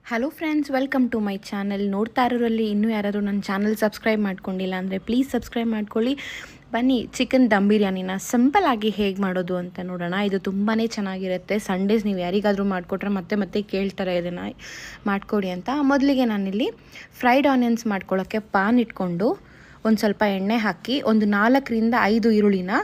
Hello friends, welcome to my channel. ನೋಡ್ತಾ ಇರೋರಲ್ಲಿ ಇನ್ನೂ ಯಾರಾದರೂ ನನ್ನ ಚಾನಲ್ ಸಬ್ಸ್ಕ್ರೈಬ್ ಮಾಡ್ಕೊಂಡಿಲ್ಲ ಅಂದರೆ ಪ್ಲೀಸ್ ಸಬ್ಸ್ಕ್ರೈಬ್ ಮಾಡ್ಕೊಳ್ಳಿ. ಬನ್ನಿ, ಚಿಕನ್ ದಮ್ ಬಿರಿಯಾನಿನ ಸಿಂಪಲ್ಲಾಗಿ ಹೇಗೆ ಮಾಡೋದು ಅಂತ ನೋಡೋಣ. ಇದು ತುಂಬಾ ಚೆನ್ನಾಗಿರುತ್ತೆ. ಸಂಡೇಸ್ ನೀವು ಯಾರಿಗಾದರೂ ಮಾಡಿಕೊಟ್ರೆ ಮತ್ತೆ ಕೇಳ್ತಾರೆ ಇದನ್ನು ಮಾಡಿಕೊಡಿ ಅಂತ. ಮೊದಲಿಗೆ ನಾನಿಲ್ಲಿ ಫ್ರೈಡ್ ಆನಿಯನ್ಸ್ ಮಾಡ್ಕೊಳ್ಳೋಕ್ಕೆ ಪಾನ್ ಇಟ್ಕೊಂಡು ಒಂದು ಸ್ವಲ್ಪ ಎಣ್ಣೆ ಹಾಕಿ ಒಂದು 4ರಿಂದ 5 ಈರುಳ್ಳಿನ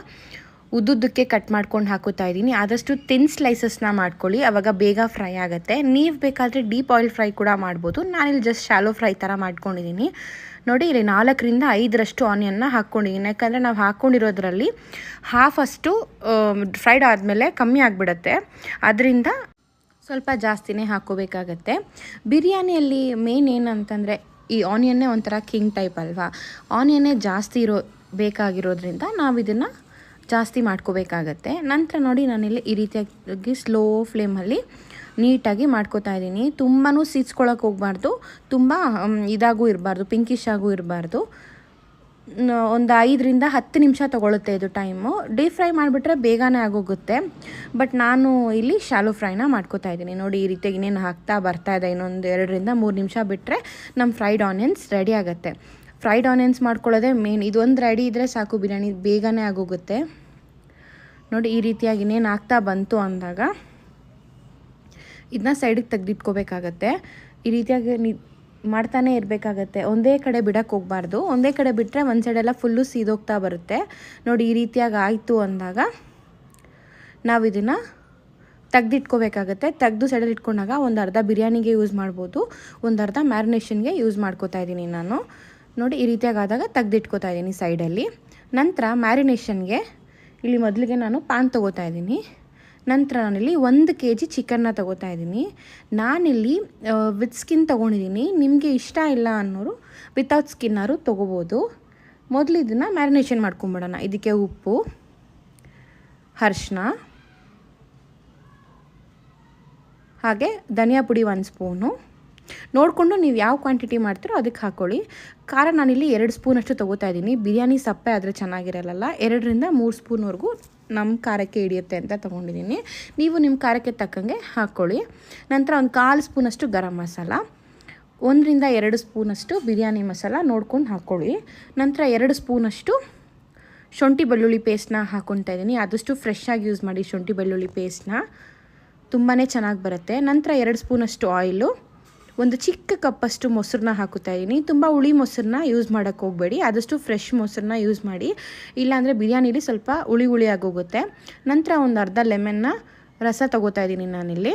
ಉದ್ದುದ್ದಕ್ಕೆ ಕಟ್ ಮಾಡ್ಕೊಂಡು ಹಾಕೋತಾ ಇದ್ದೀನಿ. ಆದಷ್ಟು ತಿನ್ ಸ್ಲೈಸಸ್ನ ಮಾಡ್ಕೊಳ್ಳಿ, ಆವಾಗ ಬೇಗ ಫ್ರೈ ಆಗುತ್ತೆ. ನೀವು ಬೇಕಾದರೆ ಡೀಪ್ ಆಯಿಲ್ ಫ್ರೈ ಕೂಡ ಮಾಡ್ಬೋದು. ನಾನಿಲ್ಲಿ ಜಸ್ಟ್ ಶಾಲೋ ಫ್ರೈ ಥರ ಮಾಡ್ಕೊಂಡಿದ್ದೀನಿ. ನೋಡಿ, ಇಲ್ಲಿ 4ರಿಂದ 5ರಷ್ಟು ಆನಿಯನ್ನ ಹಾಕ್ಕೊಂಡಿದ್ದೀನಿ. ಯಾಕಂದರೆ ನಾವು ಹಾಕ್ಕೊಂಡಿರೋದ್ರಲ್ಲಿ ಹಾಫಷ್ಟು ಫ್ರೈಡ್ ಆದಮೇಲೆ ಕಮ್ಮಿ ಆಗಿಬಿಡುತ್ತೆ. ಅದರಿಂದ ಸ್ವಲ್ಪ ಜಾಸ್ತಿನೇ ಹಾಕ್ಕೋಬೇಕಾಗತ್ತೆ. ಬಿರಿಯಾನಿಯಲ್ಲಿ ಮೇನ್ ಏನಂತಂದರೆ ಈ ಆನಿಯನ್ನೇ ಒಂಥರ ಕಿಂಗ್ ಟೈಪ್ ಅಲ್ವಾ. ಆನಿಯನ್ನೇ ಜಾಸ್ತಿ ಬೇಕಾಗಿರೋದ್ರಿಂದ ನಾವು ಇದನ್ನು ಜಾಸ್ತಿ ಮಾಡ್ಕೋಬೇಕಾಗತ್ತೆ. ನಂತರ ನೋಡಿ, ನಾನಿಲ್ಲಿ ಈ ರೀತಿಯಾಗಿ ಸ್ಲೋ ಫ್ಲೇಮಲ್ಲಿ ನೀಟಾಗಿ ಮಾಡ್ಕೋತಾ ಇದ್ದೀನಿ. ತುಂಬಾ ಸೀಸ್ಕೊಳ್ಳೋಕೆ ಹೋಗಬಾರ್ದು, ತುಂಬ ಇದಾಗೂ ಇರಬಾರ್ದು, ಪಿಂಕಿಶ್ ಆಗೂ ಇರಬಾರ್ದು. ಒಂದು 5ರಿಂದ 10 ನಿಮಿಷ ತೊಗೊಳುತ್ತೆ ಇದು ಟೈಮು. ಡೀಪ್ ಫ್ರೈ ಮಾಡಿಬಿಟ್ರೆ ಬೇಗನೆ ಆಗೋಗುತ್ತೆ. ಬಟ್ ನಾನು ಇಲ್ಲಿ ಶಾಲೋ ಫ್ರೈನ ಮಾಡ್ಕೋತಾ ಇದ್ದೀನಿ. ನೋಡಿ, ಈ ರೀತಿಯಾಗಿ ಇನ್ನೇನು ಹಾಕ್ತಾ ಬರ್ತಾ ಇದೆ. ಇನ್ನೊಂದು 2ರಿಂದ 3 ನಿಮಿಷ ಬಿಟ್ಟರೆ ನಮ್ಮ ಫ್ರೈಡ್ ಆನಿಯನ್ಸ್ ರೆಡಿ ಆಗುತ್ತೆ. ಫ್ರೈಡ್ ಆನಿಯನ್ಸ್ ಮಾಡ್ಕೊಳ್ಳೋದೇ ಮೇನ್. ಇದೊಂದು ರೆಡಿ ಇದ್ದರೆ ಸಾಕು, ಬಿರಿಯಾನಿ ಬೇಗನೆ ಆಗೋಗುತ್ತೆ. ನೋಡಿ, ಈ ರೀತಿಯಾಗಿ ಇನ್ನೇನು ಆಗ್ತಾ ಬಂತು ಅಂದಾಗ ಇದನ್ನ ಸೈಡಿಗೆ ತೆಗೆದಿಟ್ಕೋಬೇಕಾಗತ್ತೆ. ಈ ರೀತಿಯಾಗಿ ಮಾಡ್ತಾನೆ ಇರಬೇಕಾಗತ್ತೆ. ಒಂದೇ ಕಡೆ ಬಿಡೋಕ್ಕೆ ಹೋಗಬಾರ್ದು. ಒಂದೇ ಕಡೆ ಬಿಟ್ಟರೆ ಒಂದು ಸೈಡೆಲ್ಲ ಫುಲ್ಲು ಸೀದೋಗ್ತಾ ಬರುತ್ತೆ. ನೋಡಿ, ಈ ರೀತಿಯಾಗಿ ಆಯಿತು ಅಂದಾಗ ನಾವು ಇದನ್ನು ತೆಗೆದಿಟ್ಕೋಬೇಕಾಗತ್ತೆ. ತೆಗೆದು ಸೈಡಲ್ಲಿ ಇಟ್ಕೊಂಡಾಗ ಒಂದು ಅರ್ಧ ಬಿರಿಯಾನಿಗೆ ಯೂಸ್ ಮಾಡ್ಬೋದು, ಒಂದು ಅರ್ಧ ಮ್ಯಾರಿನೇಷನ್ಗೆ ಯೂಸ್ ಮಾಡ್ಕೋತಾ ಇದ್ದೀನಿ ನಾನು. ನೋಡಿ, ಈ ರೀತಿಯಾಗಿ ಆದಾಗ ತೆಗೆದಿಟ್ಕೋತಾ ಇದ್ದೀನಿ ಸೈಡಲ್ಲಿ. ನಂತರ ಮ್ಯಾರಿನೇಷನ್ಗೆ ಇಲ್ಲಿ ಮೊದಲಿಗೆ ನಾನು ಪಾನ್ ತೊಗೋತಾ ಇದ್ದೀನಿ. ನಂತರ ನಾನಿಲ್ಲಿ 1 kg ಚಿಕನ್ನ ತೊಗೋತಾ ಇದ್ದೀನಿ. ನಾನಿಲ್ಲಿ ವಿತ್ ಸ್ಕಿನ್ ತೊಗೊಂಡಿದ್ದೀನಿ. ನಿಮಗೆ ಇಷ್ಟ ಇಲ್ಲ ಅನ್ನೋರು ವಿತೌಟ್ ಸ್ಕಿನ್ನಾರು ತೊಗೋಬೋದು. ಮೊದಲು ಇದನ್ನು ಮ್ಯಾರಿನೇಷನ್ ಮಾಡ್ಕೊಂಬಿಡೋಣ. ಇದಕ್ಕೆ ಉಪ್ಪು, ಅರಿಶಿನ, ಹಾಗೆ ಧನಿಯಾ ಪುಡಿ 1 ಸ್ಪೂನು ನೋಡಿಕೊಂಡು ನೀವು ಯಾವ ಕ್ವಾಂಟಿಟಿ ಮಾಡ್ತೀರೋ ಅದಕ್ಕೆ ಹಾಕ್ಕೊಳ್ಳಿ. ಖಾರ ನಾನಿಲ್ಲಿ 2 ಸ್ಪೂನಷ್ಟು ತೊಗೋತಾ ಇದ್ದೀನಿ. ಬಿರಿಯಾನಿ ಸಪ್ಪೆ ಆದರೆ ಚೆನ್ನಾಗಿರಲ್ಲ. 2ರಿಂದ 3 ಸ್ಪೂನ್ವರೆಗೂ ನಮ್ಮ ಖಾರಕ್ಕೆ ಹಿಡಿಯುತ್ತೆ ಅಂತ ತೊಗೊಂಡಿದ್ದೀನಿ. ನೀವು ನಿಮ್ಮ ಖಾರಕ್ಕೆ ತಕ್ಕಂಗೆ ಹಾಕ್ಕೊಳ್ಳಿ. ನಂತರ ಒಂದು 1/4 ಸ್ಪೂನಷ್ಟು ಗರಂ ಮಸಾಲ, 1ರಿಂದ 2 ಸ್ಪೂನಷ್ಟು ಬಿರಿಯಾನಿ ಮಸಾಲ ನೋಡ್ಕೊಂಡು ಹಾಕ್ಕೊಳ್ಳಿ. ನಂತರ 2 ಸ್ಪೂನಷ್ಟು ಶುಂಠಿ ಬೆಳ್ಳುಳ್ಳಿ ಪೇಸ್ಟ್ನ ಹಾಕ್ಕೊತಾ ಇದ್ದೀನಿ. ಆದಷ್ಟು ಫ್ರೆಶ್ ಆಗಿ ಯೂಸ್ ಮಾಡಿ ಶುಂಠಿ ಬೆಳ್ಳುಳ್ಳಿ ಪೇಸ್ಟ್ನ, ತುಂಬಾ ಚೆನ್ನಾಗಿ ಬರುತ್ತೆ. ನಂತರ 2 ಸ್ಪೂನಷ್ಟು ಆಯಿಲು, ಒಂದು ಚಿಕ್ಕ ಕಪ್ಪಷ್ಟು ಮೊಸರನ್ನ ಹಾಕುತ್ತಾ ಇದ್ದೀನಿ. ತುಂಬ ಹುಳಿ ಮೊಸರನ್ನ ಯೂಸ್ ಮಾಡೋಕ್ಕೆ ಹೋಗಬೇಡಿ, ಆದಷ್ಟು ಫ್ರೆಶ್ ಮೊಸರನ್ನ ಯೂಸ್ ಮಾಡಿ, ಇಲ್ಲಾಂದರೆ ಬಿರಿಯಾನಿಲಿ ಸ್ವಲ್ಪ ಹುಳಿ ಆಗೋಗುತ್ತೆ. ನಂತರ ಒಂದು ಅರ್ಧ ಲೆಮನ್ನ ರಸ ತೊಗೋತಾ ಇದ್ದೀನಿ ನಾನಿಲ್ಲಿ.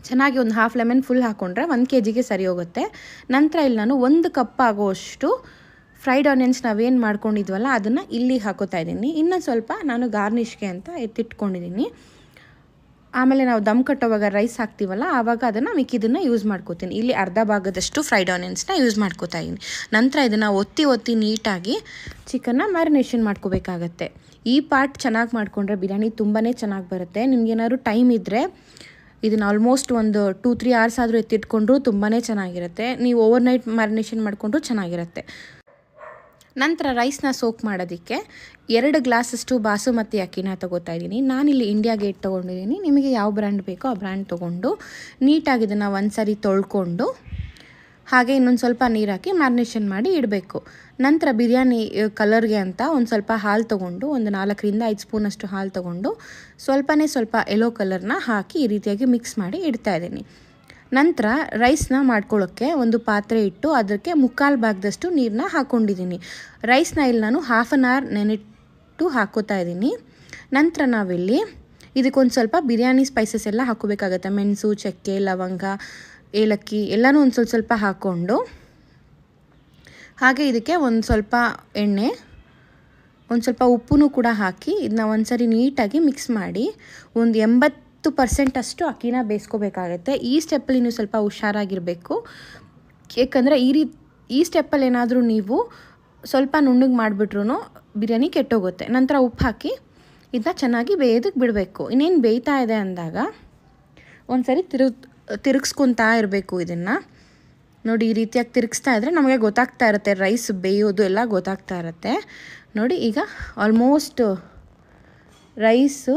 ಚೆನ್ನಾಗಿ ಒಂದು ಹಾಫ್ ಲೆಮನ್ ಫುಲ್ ಹಾಕ್ಕೊಂಡ್ರೆ 1 kgಗೆ ಸರಿ ಹೋಗುತ್ತೆ. ನಂತರ ಇಲ್ಲಿ ನಾನು 1 ಕಪ್ ಆಗೋಷ್ಟು ಫ್ರೈಡ್ ಆನಿಯನ್ಸ್ ನಾವೇನು ಮಾಡ್ಕೊಂಡಿದ್ವಲ್ಲ ಅದನ್ನು ಇಲ್ಲಿ ಹಾಕೋತಾ ಇದ್ದೀನಿ. ಇನ್ನು ಸ್ವಲ್ಪ ನಾನು ಗಾರ್ನಿಷ್ಗೆ ಅಂತ ಎತ್ತಿಟ್ಕೊಂಡಿದ್ದೀನಿ. ಆಮೇಲೆ ನಾವು ದಮ್ ಕಟ್ಟೋವಾಗ ರೈಸ್ ಹಾಕ್ತೀವಲ್ಲ ಆವಾಗ ಅದನ್ನು ಮಿಕ್ಕಿದ್ದನ್ನು ಯೂಸ್ ಮಾಡ್ಕೋತೀನಿ. ಇಲ್ಲಿ ಅರ್ಧ ಭಾಗದಷ್ಟು ಫ್ರೈಡ್ ಆನಿಯನ್ಸ್ನ ಯೂಸ್ ಮಾಡ್ಕೋತಾ ಇದ್ದೀನಿ. ನಂತರ ಇದನ್ನು ಒತ್ತಿ ನೀಟಾಗಿ ಚಿಕನ್ನ ಮ್ಯಾರಿನೇಷನ್ ಮಾಡ್ಕೋಬೇಕಾಗತ್ತೆ. ಈ ಪಾರ್ಟ್ ಚೆನ್ನಾಗಿ ಮಾಡಿಕೊಂಡ್ರೆ ಬಿರಿಯಾನಿ ತುಂಬಾ ಚೆನ್ನಾಗಿ ಬರುತ್ತೆ. ನಿಮ್ಗೇನಾದ್ರು ಟೈಮ್ ಇದ್ದರೆ ಇದನ್ನು ಆಲ್ಮೋಸ್ಟ್ ಒಂದು 2-3 hours ಆದರೂ ಎತ್ತಿಟ್ಕೊಂಡ್ರೂ ತುಂಬಾ ಚೆನ್ನಾಗಿರುತ್ತೆ. ನೀವು ಓವರ್ನೈಟ್ ಮ್ಯಾರಿನೇಷನ್ ಮಾಡಿಕೊಂಡ್ರೂ ಚೆನ್ನಾಗಿರುತ್ತೆ. ನಂತರ ರೈಸ್ನ ಸೋಕ್ ಮಾಡೋದಕ್ಕೆ 2 ಗ್ಲಾಸಷ್ಟು ಬಾಸುಮತಿ ಅಕ್ಕಿನ ತೊಗೋತಾ ಇದ್ದೀನಿ. ನಾನಿಲ್ಲಿ ಇಂಡಿಯಾ ಗೇಟ್ ತೊಗೊಂಡಿದ್ದೀನಿ. ನಿಮಗೆ ಯಾವ ಬ್ರ್ಯಾಂಡ್ ಬೇಕೋ ಆ ಬ್ರ್ಯಾಂಡ್ ತೊಗೊಂಡು ನೀಟಾಗಿ ಇದನ್ನು ಒಂದು ಸಾರಿ ತೊಳ್ಕೊಂಡು ಹಾಗೆ ಇನ್ನೊಂದು ಸ್ವಲ್ಪ ನೀರು ಹಾಕಿ ಮ್ಯಾರಿನೇಷನ್ ಮಾಡಿ ಇಡಬೇಕು. ನಂತರ ಬಿರಿಯಾನಿ ಕಲರ್ಗೆ ಅಂತ ಒಂದು ಸ್ವಲ್ಪ ಹಾಲು ತೊಗೊಂಡು, ಒಂದು 4ರಿಂದ 5 ಸ್ಪೂನಷ್ಟು ಹಾಲು ತೊಗೊಂಡು ಸ್ವಲ್ಪ ಯೆಲ್ಲೋ ಕಲರ್ನ ಹಾಕಿ ಈ ರೀತಿಯಾಗಿ ಮಿಕ್ಸ್ ಮಾಡಿ ಇಡ್ತಾ ಇದ್ದೀನಿ. ನಂತರ ರೈಸ್ನ ಮಾಡ್ಕೊಳ್ಳೋಕ್ಕೆ ಒಂದು ಪಾತ್ರೆ ಇಟ್ಟು ಅದಕ್ಕೆ 3/4 ಭಾಗದಷ್ಟು ನೀರನ್ನ ಹಾಕ್ಕೊಂಡಿದ್ದೀನಿ. ರೈಸ್ನ ಇಲ್ಲಿ ನಾನು 1/2 hour ನೆನಿಟ್ಟು ಹಾಕೋತಾ ಇದ್ದೀನಿ. ನಂತರ ನಾವಿಲ್ಲಿ ಇದಕ್ಕೊಂದು ಸ್ವಲ್ಪ ಬಿರಿಯಾನಿ ಸ್ಪೈಸಸ್ ಎಲ್ಲ ಹಾಕೋಬೇಕಾಗತ್ತೆ. ಮೆಣಸು, ಚಕ್ಕೆ, ಲವಂಗ, ಏಲಕ್ಕಿ ಎಲ್ಲನೂ ಒಂದು ಸ್ವಲ್ಪ ಹಾಕ್ಕೊಂಡು, ಹಾಗೆ ಇದಕ್ಕೆ ಒಂದು ಸ್ವಲ್ಪ ಎಣ್ಣೆ, ಒಂದು ಸ್ವಲ್ಪ ಉಪ್ಪು ಕೂಡ ಹಾಕಿ ಇದನ್ನ ಒಂದು ಸರಿ ನೀಟಾಗಿ ಮಿಕ್ಸ್ ಮಾಡಿ ಒಂದು 80% ಅಷ್ಟು ಅಕ್ಕಿನ ಬೇಯಿಸ್ಕೋಬೇಕಾಗತ್ತೆ. ಈ ಸ್ಟೆಪ್ಪಲ್ಲಿ ನೀವು ಸ್ವಲ್ಪ ಹುಷಾರಾಗಿರಬೇಕು. ಏಕೆಂದರೆ ಈ ಸ್ಟೆಪ್ಪಲ್ಲಿ ಏನಾದರೂ ನೀವು ಸ್ವಲ್ಪ ನುಣ್ಣಗೆ ಮಾಡಿಬಿಟ್ರೂ ಬಿರಿಯಾನಿ ಕೆಟ್ಟೋಗುತ್ತೆ. ನಂತರ ಉಪ್ಪು ಹಾಕಿ ಇದನ್ನ ಚೆನ್ನಾಗಿ ಬೇಯೋದಕ್ಕೆ ಬಿಡಬೇಕು. ಇನ್ನೇನು ಬೇಯ್ತಾ ಇದೆ ಅಂದಾಗ ಒಂದು ಸರಿ ತಿರುಗಿಸ್ಕೊತಾ ಇರಬೇಕು ಇದನ್ನು. ನೋಡಿ, ಈ ರೀತಿಯಾಗಿ ತಿರುಗಿಸ್ತಾ ಇದ್ದರೆ ನಮಗೆ ಗೊತ್ತಾಗ್ತಾ ಇರುತ್ತೆ, ರೈಸ್ ಬೇಯೋದು ಎಲ್ಲ ಗೊತ್ತಾಗ್ತಾ ಇರುತ್ತೆ. ನೋಡಿ, ಈಗ ಆಲ್ಮೋಸ್ಟ್ ರೈಸು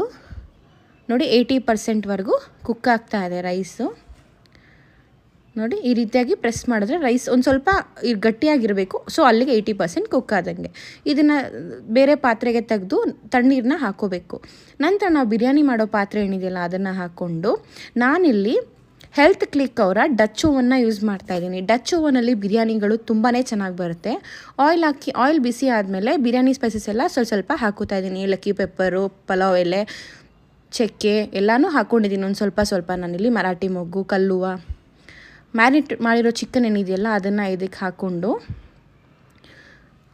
ನೋಡಿ 80%ವರೆಗೂ ಕುಕ್ ಆಗ್ತಾ ಇದೆ ರೈಸು. ನೋಡಿ ಈ ರೀತಿಯಾಗಿ ಪ್ರೆಸ್ ಮಾಡಿದ್ರೆ ರೈಸ್ ಒಂದು ಸ್ವಲ್ಪ ಗಟ್ಟಿಯಾಗಿರಬೇಕು. ಸೊ ಅಲ್ಲಿಗೆ 80% ಕುಕ್ ಆದಂಗೆ. ಇದನ್ನು ಬೇರೆ ಪಾತ್ರೆಗೆ ತೆಗೆದು ತಣ್ಣೀರನ್ನ ಹಾಕೋಬೇಕು. ನಂತರ ನಾವು ಬಿರಿಯಾನಿ ಮಾಡೋ ಪಾತ್ರೆ ಏನಿದೆಯಲ್ಲ ಅದನ್ನು ಹಾಕ್ಕೊಂಡು ನಾನಿಲ್ಲಿ ಹೆಲ್ತ್ ಕ್ಲಿಕ್ ಅವರ ಡಚ್ ಓವನ್ನ ಯೂಸ್ ಮಾಡ್ತಾಯಿದ್ದೀನಿ. ಡಚ್ ಓವನಲ್ಲಿ ಬಿರಿಯಾನಿಗಳು ತುಂಬಾ ಚೆನ್ನಾಗಿ ಬರುತ್ತೆ. ಆಯಿಲ್ ಬಿಸಿ ಆದಮೇಲೆ ಬಿರಿಯಾನಿ ಸ್ಪೈಸಸ್ ಎಲ್ಲ ಸ್ವಲ್ಪ ಹಾಕೋತಾ ಇದ್ದೀನಿ. ಏಲಕ್ಕಿ, ಪೆಪ್ಪರು, ಪಲಾವ್ ಎಲೆ, ಚಕ್ಕೆ ಎಲ್ಲನೂ ಹಾಕ್ಕೊಂಡಿದ್ದೀನಿ. ಒಂದು ಸ್ವಲ್ಪ ನಾನಿಲ್ಲಿ ಮರಾಠಿ ಮೊಗ್ಗು, ಕಲ್ಲುವ, ಮ್ಯಾರಿನೇಟ್ ಮಾಡಿರೋ ಚಿಕನ್ ಏನಿದೆಯಲ್ಲ ಅದನ್ನು ಇದಕ್ಕೆ ಹಾಕ್ಕೊಂಡು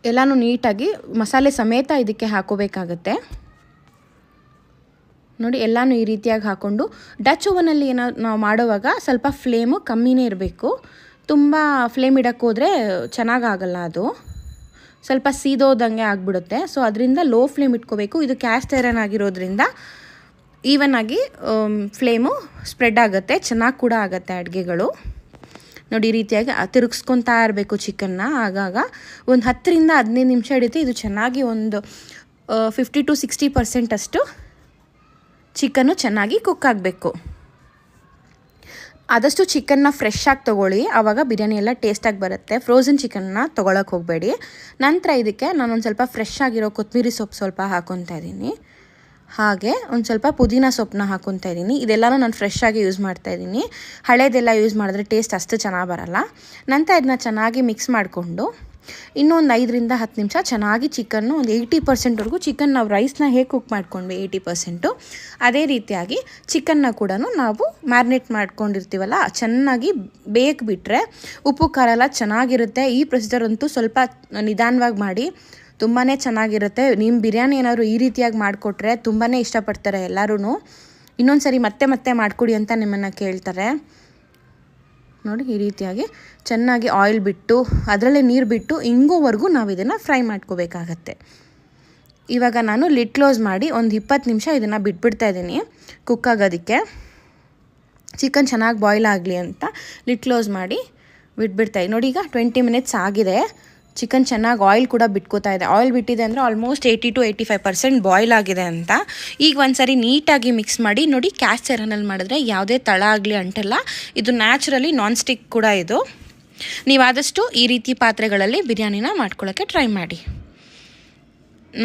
ಎಲ್ಲನೂ ನೀಟಾಗಿ ಮಸಾಲೆ ಸಮೇತ ಇದಕ್ಕೆ ಹಾಕೋಬೇಕಾಗತ್ತೆ. ನೋಡಿ ಎಲ್ಲನೂ ಈ ರೀತಿಯಾಗಿ ಹಾಕ್ಕೊಂಡು ಡಚ್ ಓವನಲ್ಲಿ ನಾವು ಮಾಡುವಾಗ ಸ್ವಲ್ಪ ಫ್ಲೇಮು ಕಮ್ಮಿನೇ ಇರಬೇಕು. ತುಂಬ ಫ್ಲೇಮ್ ಇಡಕ್ಕೆ ಹೋದರೆ ಚೆನ್ನಾಗಾಗಲ್ಲ, ಅದು ಸ್ವಲ್ಪ ಸೀದೋದಂಗೆ ಆಗಿಬಿಡುತ್ತೆ. ಸೊ ಅದರಿಂದ ಲೋ ಫ್ಲೇಮ್ ಇಟ್ಕೋಬೇಕು. ಇದು ಕ್ಯಾಸ್ಟ್ ಐರನ್ ಆಗಿರೋದ್ರಿಂದ ಈವನ್ ಆಗಿ ಫ್ಲೇಮು ಸ್ಪ್ರೆಡ್ ಆಗುತ್ತೆ, ಚೆನ್ನಾಗಿ ಕೂಡ ಆಗುತ್ತೆ ಅಡುಗೆಗಳು. ನೋಡಿ ಈ ರೀತಿಯಾಗಿ ತಿರುಗಿಸ್ಕೊತಾ ಇರಬೇಕು ಚಿಕನ್ನ. ಆಗಾಗ ಒಂದು 10ರಿಂದ 15 ನಿಮಿಷ ಹಿಡಿಯುತ್ತೆ. ಇದು ಚೆನ್ನಾಗಿ ಒಂದು 50 to 60% ಅಷ್ಟು ಚಿಕನ್ನು ಚೆನ್ನಾಗಿ ಕುಕ್ ಆಗಬೇಕು. ಆದಷ್ಟು ಚಿಕನ್ನ ಫ್ರೆಶ್ ಆಗಿ ತೊಗೊಳ್ಳಿ, ಆವಾಗ ಬಿರಿಯಾನಿ ಎಲ್ಲ ಟೇಸ್ಟಾಗಿ ಬರುತ್ತೆ. ಫ್ರೋಝನ್ ಚಿಕನ್ನ ತೊಗೊಳಕ್ಕೆ ಹೋಗಬೇಡಿ. ನಂತರ ಇದಕ್ಕೆ ನಾನೊಂದು ಸ್ವಲ್ಪ ಫ್ರೆಶ್ ಆಗಿರೋ ಕೊತ್ತಂಬರಿ ಸೊಪ್ಪು ಸ್ವಲ್ಪ ಹಾಕ್ಕೊತಾ ಇದ್ದೀನಿ. ಹಾಗೆ ಒಂದು ಸ್ವಲ್ಪ ಪುದೀನ ಸೊಪ್ಪನ್ನ ಹಾಕ್ಕೊತಾ ಇದ್ದೀನಿ. ಇದೆಲ್ಲನೂ ನಾನು ಫ್ರೆಶ್ ಆಗಿ ಯೂಸ್ ಮಾಡ್ತಾಯಿದ್ದೀನಿ. ಹಳೇದೆಲ್ಲ ಯೂಸ್ ಮಾಡಿದ್ರೆ ಟೇಸ್ಟ್ ಅಷ್ಟು ಚೆನ್ನಾಗಿ ಬರಲ್ಲ. ನಂತರ ಇದನ್ನ ಚೆನ್ನಾಗಿ ಮಿಕ್ಸ್ ಮಾಡಿಕೊಂಡು ಇನ್ನೊಂದು 5ರಿಂದ 10 ನಿಮಿಷ ಚೆನ್ನಾಗಿ ಚಿಕನ್ನು ಒಂದು 80%ವರೆಗೂ ಚಿಕನ್ ನಾವು ರೈಸ್ನ ಹೇಗೆ ಕುಕ್ ಮಾಡ್ಕೊಂಡ್ವಿ 80%, ಅದೇ ರೀತಿಯಾಗಿ ಚಿಕನ್ನ ಕೂಡ ನಾವು ಮ್ಯಾರಿನೇಟ್ ಮಾಡ್ಕೊಂಡಿರ್ತೀವಲ್ಲ ಚೆನ್ನಾಗಿ ಬೇಯಿಬಿಟ್ರೆ ಉಪ್ಪು ಖಾರ ಎಲ್ಲ ಚೆನ್ನಾಗಿರುತ್ತೆ. ಈ ಪ್ರೊಸೀಜರ್ ಅಂತೂ ಸ್ವಲ್ಪ ನಿಧಾನವಾಗಿ ಮಾಡಿ, ತುಂಬಾ ಚೆನ್ನಾಗಿರುತ್ತೆ. ನಿಮ್ಮ ಬಿರಿಯಾನಿ ಏನಾದರೂ ಈ ರೀತಿಯಾಗಿ ಮಾಡಿಕೊಟ್ರೆ ತುಂಬಾ ಇಷ್ಟಪಡ್ತಾರೆ ಎಲ್ಲರೂ. ಇನ್ನೊಂದು ಸರಿ ಮತ್ತೆ ಮಾಡಿಕೊಡಿ ಅಂತ ನಿಮ್ಮನ್ನು ಕೇಳ್ತಾರೆ. ನೋಡಿ ಈ ರೀತಿಯಾಗಿ ಚೆನ್ನಾಗಿ ಆಯಿಲ್ ಬಿಟ್ಟು ಅದರಲ್ಲೇ ನೀರು ಬಿಟ್ಟು ಇಂಗೋವರೆಗೂ ನಾವು ಇದನ್ನು ಫ್ರೈ ಮಾಡ್ಕೋಬೇಕಾಗತ್ತೆ. ಇವಾಗ ನಾನು ಲಿಡ್ ಕ್ಲೋಸ್ ಮಾಡಿ ಒಂದು 20 ನಿಮಿಷ ಇದನ್ನು ಬಿಟ್ಬಿಡ್ತಾ ಇದ್ದೀನಿ ಕುಕ್ ಆಗೋದಕ್ಕೆ. ಚಿಕನ್ ಚೆನ್ನಾಗಿ ಬಾಯ್ಲ್ ಆಗಲಿ ಅಂತ ಲಿಡ್ ಕ್ಲೋಸ್ ಮಾಡಿ ಬಿಟ್ಬಿಡ್ತಾಯಿದ್ದೀನಿ. ನೋಡಿ ಈಗ 20 ಮಿನಿಟ್ಸ್ ಆಗಿದೆ. ಚಿಕನ್ ಚೆನ್ನಾಗಿ ಆಯಿಲ್ ಕೂಡ ಬಿಟ್ಕೋತಾ ಇದೆ. ಆಯಿಲ್ ಬಿಟ್ಟಿದೆ ಅಂದರೆ ಆಲ್ಮೋಸ್ಟ್ 80 to 85% ಬಾಯ್ಲ್ ಆಗಿದೆ ಅಂತ. ಈಗ ಒಂದು ಸರಿ ನೀಟಾಗಿ ಮಿಕ್ಸ್ ಮಾಡಿ. ನೋಡಿ ಕ್ಯಾಸ್ಟ್ ಐರನಲ್ಲಿ ಮಾಡಿದ್ರೆ ಯಾವುದೇ ತಳ ಆಗಲಿ ಅಂಟಲ್ಲ. ಇದು ನ್ಯಾಚುರಲಿ ನಾನ್ ಸ್ಟಿಕ್ ಕೂಡ. ಇದು ನೀವಾದಷ್ಟು ಈ ರೀತಿ ಪಾತ್ರೆಗಳಲ್ಲಿ ಬಿರಿಯಾನಿನ ಮಾಡ್ಕೊಳ್ಳೋಕ್ಕೆ ಟ್ರೈ ಮಾಡಿ.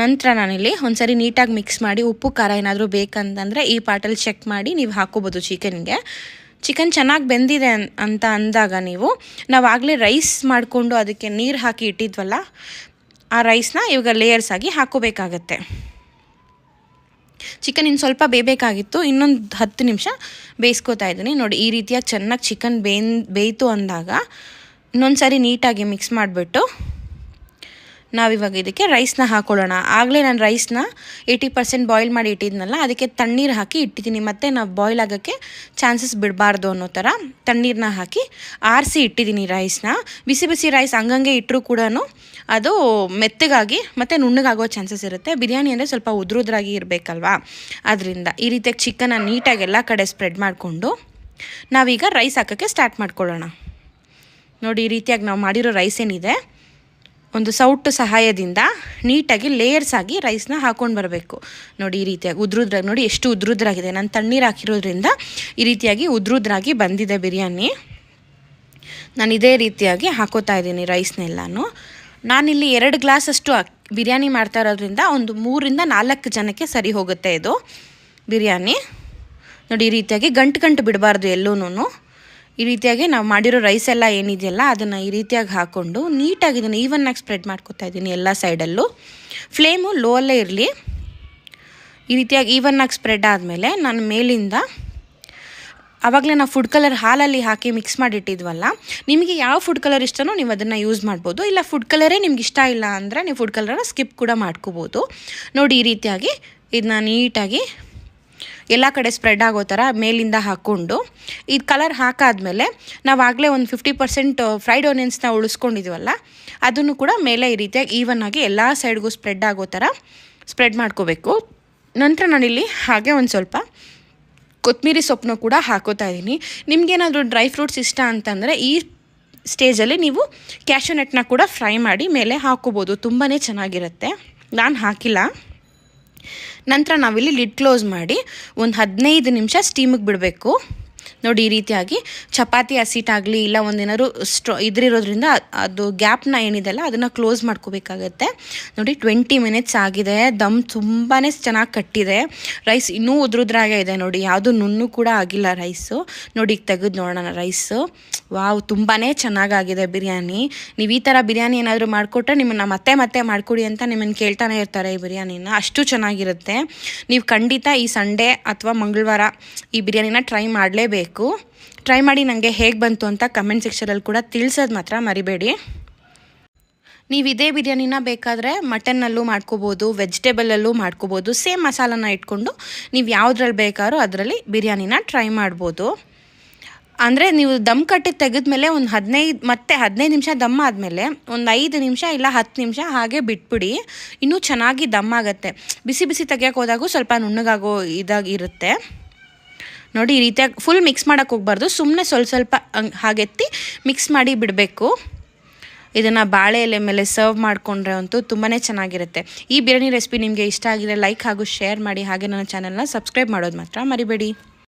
ನಂತರ ನಾನಿಲ್ಲಿ ಒಂದು ಸರಿ ನೀಟಾಗಿ ಮಿಕ್ಸ್ ಮಾಡಿ ಉಪ್ಪು ಖಾರ ಏನಾದರೂ ಬೇಕಂತಂದರೆ ಈ ಪಾಟಲ್ಲಿ ಚೆಕ್ ಮಾಡಿ ನೀವು ಹಾಕೋಬೋದು ಚಿಕನ್ಗೆ. ಚಿಕನ್ ಚೆನ್ನಾಗಿ ಬೆಂದಿದೆ ಅಂತ ಅಂದಾಗ ನಾವು ಆಗಲೇ ರೈಸ್ ಮಾಡಿಕೊಂಡು ಅದಕ್ಕೆ ನೀರು ಹಾಕಿ ಇಟ್ಟಿದ್ವಲ್ಲ, ಆ ರೈಸ್ನ ಇವಾಗ ಲೇಯರ್ಸ್ ಆಗಿ ಹಾಕೋಬೇಕಾಗತ್ತೆ. ಚಿಕನ್ ಇನ್ನು ಸ್ವಲ್ಪ ಬೇಯಬೇಕಾಗಿತ್ತು, ಇನ್ನೊಂದು 10 ನಿಮಿಷ ಬೇಯಿಸ್ಕೋತಾ ಇದ್ದೀನಿ. ನೋಡಿ ಈ ರೀತಿಯಾಗಿ ಚೆನ್ನಾಗಿ ಚಿಕನ್ ಬೇಯಿತು ಅಂದಾಗ ಇನ್ನೊಂದು ಸಾರಿ ನೀಟಾಗಿ ಮಿಕ್ಸ್ ಮಾಡಿಬಿಟ್ಟು ನಾವಿವಾಗ ಇದಕ್ಕೆ ರೈಸ್ನ ಹಾಕೊಳ್ಳೋಣ. ಆಗಲೇ ನಾನು ರೈಸ್ನ 80% ಬಾಯ್ಲ್ ಮಾಡಿ ಇಟ್ಟಿದ್ನಲ್ಲ, ಅದಕ್ಕೆ ತಣ್ಣೀರು ಹಾಕಿ ಇಟ್ಟಿದ್ದೀನಿ. ಮತ್ತು ನಾವು ಬಾಯ್ಲ್ ಆಗೋಕ್ಕೆ ಚಾನ್ಸಸ್ ಬಿಡಬಾರ್ದು ಅನ್ನೋ ಥರ ತಣ್ಣೀರನ್ನ ಹಾಕಿ ಆರಿಸಿ ಇಟ್ಟಿದ್ದೀನಿ ರೈಸ್ನ. ಬಿಸಿ ರೈಸ್ ಹಂಗಂಗೆ ಇಟ್ಟರೂ ಕೂಡ ಅದು ಮೆತ್ತಗಾಗಿ ಮತ್ತು ನುಣ್ಣಗಾಗೋ ಚಾನ್ಸಸ್ ಇರುತ್ತೆ. ಬಿರಿಯಾನಿ ಅಂದರೆ ಸ್ವಲ್ಪ ಉದ್ರುದ್ರಾಗಿ ಇರಬೇಕಲ್ವಾ, ಅದರಿಂದ ಈ ರೀತಿಯಾಗಿ ಚಿಕನ್ನ ನೀಟಾಗಿ ಎಲ್ಲ ಕಡೆ ಸ್ಪ್ರೆಡ್ ಮಾಡಿಕೊಂಡು ನಾವೀಗ ರೈಸ್ ಹಾಕೋಕ್ಕೆ ಸ್ಟಾರ್ಟ್ ಮಾಡ್ಕೊಳ್ಳೋಣ. ನೋಡಿ ಈ ರೀತಿಯಾಗಿ ನಾವು ಮಾಡಿರೋ ರೈಸ್ ಏನಿದೆ ಒಂದು ಸೌಟು ಸಹಾಯದಿಂದ ನೀಟಾಗಿ ಲೇಯರ್ಸ್ ಆಗಿ ರೈಸ್ನ ಹಾಕ್ಕೊಂಡು ಬರಬೇಕು. ನೋಡಿ ಈ ರೀತಿಯಾಗಿ ಉದ್ರುದ್ರಾಗಿ, ನೋಡಿ ಎಷ್ಟು ಉದ್ರುದ್ರಾಗಿದೆ. ನಾನು ತಣ್ಣೀರು ಹಾಕಿರೋದ್ರಿಂದ ಈ ರೀತಿಯಾಗಿ ಉದ್ರುದ್ರಾಗಿ ಬಂದಿದೆ ಬಿರಿಯಾನಿ. ನಾನು ಇದೇ ರೀತಿಯಾಗಿ ಹಾಕೋತಾ ಇದ್ದೀನಿ ರೈಸ್ನೆಲ್ಲನೂ. ನಾನಿಲ್ಲಿ 2 ಗ್ಲಾಸಷ್ಟು ಬಿರಿಯಾನಿ ಮಾಡ್ತಾ ಇರೋದ್ರಿಂದ ಒಂದು 3ರಿಂದ 4 ಜನಕ್ಕೆ ಸರಿ ಹೋಗುತ್ತೆ ಇದು ಬಿರಿಯಾನಿ. ನೋಡಿ ಈ ರೀತಿಯಾಗಿ ಗಂಟು ಬಿಡಬಾರ್ದು ಎಲ್ಲೂ. ಈ ರೀತಿಯಾಗಿ ನಾವು ಮಾಡಿರೋ ರೈಸ್ ಎಲ್ಲ ಏನಿದೆಯಲ್ಲ ಅದನ್ನು ಈ ರೀತಿಯಾಗಿ ಹಾಕ್ಕೊಂಡು ನೀಟಾಗಿ ಇದನ್ನು ಈವನ್ನಾಗಿ ಸ್ಪ್ರೆಡ್ ಮಾಡ್ಕೊತಾ ಇದ್ದೀನಿ ಎಲ್ಲ ಸೈಡಲ್ಲೂ. ಫ್ಲೇಮು ಲೋ ಅಲ್ಲೇ ಇರಲಿ. ಈ ರೀತಿಯಾಗಿ ಈವನ್ನಾಗಿ ಸ್ಪ್ರೆಡ್ ಆದಮೇಲೆ ನಾನು ಮೇಲಿಂದ ಆವಾಗಲೇ ನಾವು ಫುಡ್ ಕಲರ್ ಹಾಲಲ್ಲಿ ಹಾಕಿ ಮಿಕ್ಸ್ ಮಾಡಿಟ್ಟಿದ್ವಲ್ಲ, ನಿಮಗೆ ಯಾವ ಫುಡ್ ಕಲರ್ ಇಷ್ಟನೋ ನೀವು ಅದನ್ನು ಯೂಸ್ ಮಾಡ್ಬೋದು. ಇಲ್ಲ ಫುಡ್ ಕಲರೇ ನಿಮ್ಗೆ ಇಷ್ಟ ಇಲ್ಲ ಅಂದರೆ ನೀವು ಫುಡ್ ಕಲರನ್ನ ಸ್ಕಿಪ್ ಕೂಡ ಮಾಡ್ಕೋಬೋದು. ನೋಡಿ ಈ ರೀತಿಯಾಗಿ ಇದನ್ನ ನೀಟಾಗಿ ಎಲ್ಲ ಕಡೆ ಸ್ಪ್ರೆಡ್ ಆಗೋ ಥರ ಮೇಲಿಂದ ಹಾಕ್ಕೊಂಡು ಇದು ಕಲರ್ ಹಾಕಾದ್ಮೇಲೆ ನಾವಾಗಲೇ ಒಂದು 50% ಫ್ರೈಡ್ ಆನಿಯನ್ಸ್ನ ಉಳಿಸ್ಕೊಂಡಿದ್ವಲ್ಲ ಅದನ್ನು ಕೂಡ ಮೇಲೆ ಈ ರೀತಿಯಾಗಿ ಈವನ್ನಾಗಿ ಎಲ್ಲ ಸೈಡ್ಗೂ ಸ್ಪ್ರೆಡ್ ಆಗೋ ಥರ ಸ್ಪ್ರೆಡ್ ಮಾಡ್ಕೋಬೇಕು. ನಂತರ ನಾನಿಲ್ಲಿ ಹಾಗೆ ಒಂದು ಸ್ವಲ್ಪ ಕೊತ್ತಂಬರಿ ಸೊಪ್ಪನ್ನು ಕೂಡ ಹಾಕೋತಾ ಇದ್ದೀನಿ. ನಿಮಗೇನಾದರೂ ಡ್ರೈ ಫ್ರೂಟ್ಸ್ ಇಷ್ಟ ಅಂತಂದರೆ ಈ ಸ್ಟೇಜಲ್ಲಿ ನೀವು ಕ್ಯಾಶ್ಯೂ ನಟ್ನ ಕೂಡ ಫ್ರೈ ಮಾಡಿ ಮೇಲೆ ಹಾಕೋಬೋದು, ತುಂಬಾ ಚೆನ್ನಾಗಿರುತ್ತೆ. ನಾನು ಹಾಕಿಲ್ಲ. ನಂತರ ನಾವಿಲ್ಲಿ ಲಿಡ್ ಕ್ಲೋಸ್ ಮಾಡಿ ಒಂದು 15 ನಿಮಿಷ ಸ್ಟೀಮಿಗೆ ಬಿಡಬೇಕು. ನೋಡಿ ಈ ರೀತಿಯಾಗಿ ಚಪಾತಿ ಹಸಿಟ್ಟಾಗಲಿ ಇಲ್ಲ ಒಂದೇನಾದ್ರು ಇದ್ರಿರೋದ್ರಿಂದ ಅದು ಗ್ಯಾಪ್ನ ಏನಿದೆಲ್ಲ ಅದನ್ನು ಕ್ಲೋಸ್ ಮಾಡ್ಕೋಬೇಕಾಗತ್ತೆ. ನೋಡಿ 20 ಮಿನಿಟ್ಸ್ ಆಗಿದೆ. ದಮ್ ತುಂಬಾ ಚೆನ್ನಾಗಿ ಕಟ್ಟಿದೆ. ರೈಸ್ ಇನ್ನೂ ಉದ್ರುದ್ರಾಗೆ ಇದೆ ನೋಡಿ, ಯಾವುದು ನುಣ್ಣು ಕೂಡ ಆಗಿಲ್ಲ ರೈಸು. ನೋಡಿ ಈಗ ತೆಗೆದು ನೋಡೋಣ ರೈಸು. ವಾವ್, ತುಂಬಾ ಚೆನ್ನಾಗಾಗಿದೆ ಬಿರಿಯಾನಿ. ನೀವು ಈ ಥರ ಬಿರಿಯಾನಿ ಏನಾದರೂ ಮಾಡಿಕೊಟ್ರೆ ನಿಮ್ಮನ್ನು ಮತ್ತೆ ಮತ್ತೆ ಮಾಡಿಕೊಡಿ ಅಂತ ನಿಮ್ಮನ್ನು ಕೇಳ್ತಾನೆ ಇರ್ತಾರೆ ಈ ಬಿರಿಯಾನಿನ, ಅಷ್ಟು ಚೆನ್ನಾಗಿರುತ್ತೆ. ನೀವು ಖಂಡಿತ ಈ ಸಂಡೇ ಅಥವಾ ಮಂಗಳವಾರ ಈ ಬಿರಿಯಾನಿನ ಟ್ರೈ ಮಾಡಲೇಬೇಕು. ಟ್ರೈ ಮಾಡಿ ನನಗೆ ಹೇಗೆ ಬಂತು ಅಂತ ಕಮೆಂಟ್ ಸೆಕ್ಷನಲ್ಲಿ ಕೂಡ ತಿಳಿಸೋದು ಮಾತ್ರ ಮರಿಬೇಡಿ. ನೀವು ಇದೇ ಬಿರಿಯಾನಿನ ಬೇಕಾದರೆ ಮಟನ್ನಲ್ಲೂ ಮಾಡ್ಕೋಬೋದು, ವೆಜಿಟೇಬಲಲ್ಲೂ ಮಾಡ್ಕೋಬೋದು. ಸೇಮ್ ಮಸಾಲಾನ ಇಟ್ಕೊಂಡು ನೀವು ಯಾವುದ್ರಲ್ಲಿ ಬೇಕಾದ್ರೂ ಅದರಲ್ಲಿ ಬಿರಿಯಾನಿನ ಟ್ರೈ ಮಾಡ್ಬೋದು. ಅಂದರೆ ನೀವು ದಮ್ ಕಟ್ಟಿ ತೆಗೆದ್ಮೇಲೆ ಒಂದು 15 ನಿಮಿಷ ದಮ್ ಆದಮೇಲೆ ಒಂದು 5 ನಿಮಿಷ ಇಲ್ಲ 10 ನಿಮಿಷ ಹಾಗೆ ಬಿಟ್ಬಿಡಿ, ಇನ್ನೂ ಚೆನ್ನಾಗಿ ದಮ್ ಆಗುತ್ತೆ. ಬಿಸಿ ಬಿಸಿ ತೆಗಿಯೋಕೆ ಹೋದಾಗೂ ಸ್ವಲ್ಪ ನುಣ್ಣಗಾಗೋ ಇದಾಗಿರುತ್ತೆ. ನೋಡಿ ಈ ರೀತಿಯಾಗಿ ಫುಲ್ ಮಿಕ್ಸ್ ಮಾಡೋಕ್ಕೆ ಹೋಗ್ಬಾರ್ದು, ಸುಮ್ಮನೆ ಸ್ವಲ್ಪ ಹಾಗೆತ್ತಿ ಮಿಕ್ಸ್ ಮಾಡಿ ಬಿಡಬೇಕು. ಇದನ್ನು ಬಾಳೆ ಎಲೆ ಮೇಲೆ ಸರ್ವ್ ಮಾಡಿಕೊಂಡ್ರೆ ಅಂತೂ ತುಂಬಾ ಚೆನ್ನಾಗಿರುತ್ತೆ. ಈ ಬಿರಿಯಾನಿ ರೆಸಿಪಿ ನಿಮಗೆ ಇಷ್ಟ ಆಗಿದ್ರೆ ಲೈಕ್ ಹಾಗೂ ಶೇರ್ ಮಾಡಿ, ಹಾಗೆ ನನ್ನ ಚಾನಲ್ನ ಸಬ್ಸ್ಕ್ರೈಬ್ ಮಾಡೋದು ಮಾತ್ರ ಮರಿಬೇಡಿ.